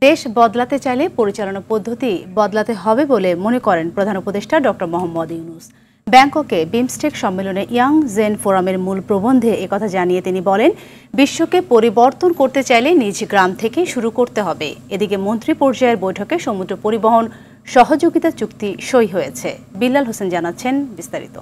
দেশ বদলাতে চাইলে পরিচালনা পদ্ধতি বদলাতে হবে বলে মনে করেন প্রধান উপদেষ্টা ডক্টর মোহাম্মদ ইউনূস। ব্যাংককে বিমস্টেক সম্মেলনে ইয়াং জেন ফোরামের মূল প্রবন্ধে একথা জানিয়ে তিনি বলেন, বিশ্বকে পরিবর্তন করতে চাইলে নিজ গ্রাম থেকে শুরু করতে হবে। এদিকে মন্ত্রী পর্যায়ের বৈঠকে সমুদ্র পরিবহন সহযোগিতা চুক্তি সই হয়েছে। বিল্লাল হোসেন জানাচ্ছেন বিস্তারিত।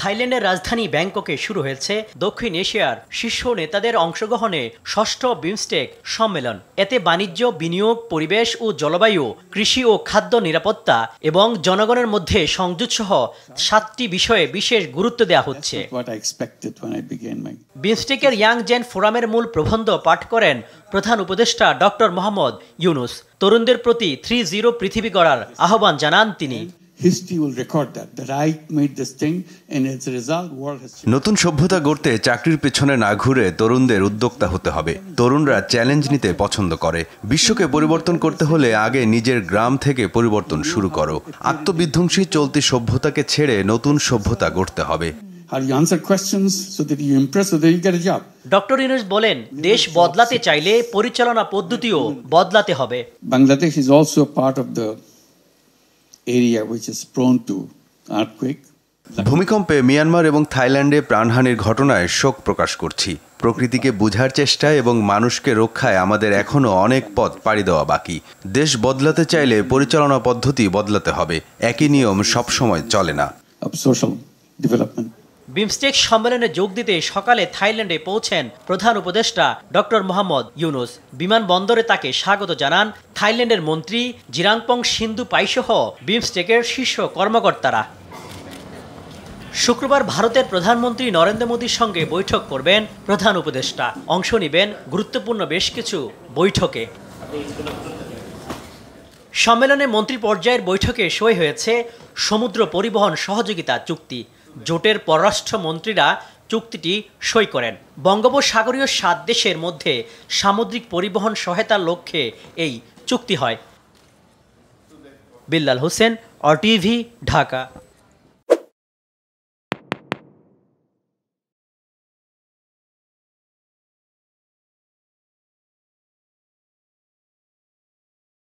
থাইল্যান্ডের রাজধানী ব্যাংককে শুরু হয়েছে দক্ষিণ এশিয়ার শীর্ষ নেতাদের অংশগ্রহণে ষষ্ঠ বিমস্টেক সম্মেলন। এতে বাণিজ্য, বিনিয়োগ, পরিবেশ ও জলবায়ু, কৃষি ও খাদ্য নিরাপত্তা এবং জনগণের মধ্যে সংযোগ সহ 7টি বিষয়ে বিশেষ গুরুত্ব দেওয়া হচ্ছে। বিমস্টেকের ইয়াং জেন ফোরামের মূল প্রবন্ধ পাঠ করেন প্রধান উপদেষ্টা ডক্টর মোহাম্মদ ইউনূস। তরুণদের প্রতি 3-0 পৃথিবী গড়ার আহ্বান জানান তিনি। নতুন সভ্যতা গড়তে চাকরির পেছনে না ঘুরে তরুণদের উদ্যোক্তা হতে হবে। তরুণরা চ্যালেঞ্জ নিতে পছন্দ করে। বিশ্বকে পরিবর্তন করতে হলে আগে নিজের গ্রাম থেকে পরিবর্তন শুরু করো। আত্মবিধ্বংসী চলতি সভ্যতাকে ছেড়ে নতুন সভ্যতা গড়তে হবে। ডক্টর ইউনূস বলেন, দেশ বদলাতে চাইলে পরিচালনা পদ্ধতিও বদলাতে হবে। Bangladesh is also part of the area which is prone to earthquake. ভূমিকম্পে মিয়ানমার এবং থাইল্যান্ডে প্রাণহানির ঘটনায় শোক প্রকাশ করছি। প্রকৃতিকে বোঝার চেষ্টা এবং মানুষকে রক্ষায় আমাদের এখনো অনেক পথ পাড়ি দেওয়া বাকি। দেশ বদলাতে চাইলে পরিচালনা পদ্ধতি বদলাতে হবে। একই নিয়ম সবসময় চলে না। বিমস্টেক সম্মেলনে যোগ দিতে সকালে থাইল্যান্ডে পৌঁছেন প্রধান উপদেষ্টা ডক্টর মোহাম্মদ ইউনূস। বিমানবন্দরে তাকে স্বাগত জানান থাইল্যান্ডের মন্ত্রী জিরাংপং সিন্ধু পাইসহ বিমস্টেকের শীর্ষ কর্মকর্তারা। শুক্রবার ভারতের প্রধানমন্ত্রী নরেন্দ্র মোদীর সঙ্গে বৈঠক করবেন প্রধান উপদেষ্টা। অংশ নেবেন গুরুত্বপূর্ণ বেশ কিছু বৈঠকে। সম্মেলনে মন্ত্রী পর্যায়ের বৈঠকে সই হয়েছে সমুদ্র পরিবহন সহযোগিতা চুক্তি। জোটের পররাষ্ট্রমন্ত্রীরা চুক্তিটি সই করেন। বঙ্গোপসাগরীয় 7 দেশের মধ্যে সামুদ্রিক পরিবহন সহায়তার লক্ষ্যে এই চুক্তি হয়। বিল্লাল হোসেন, RTV, ঢাকা।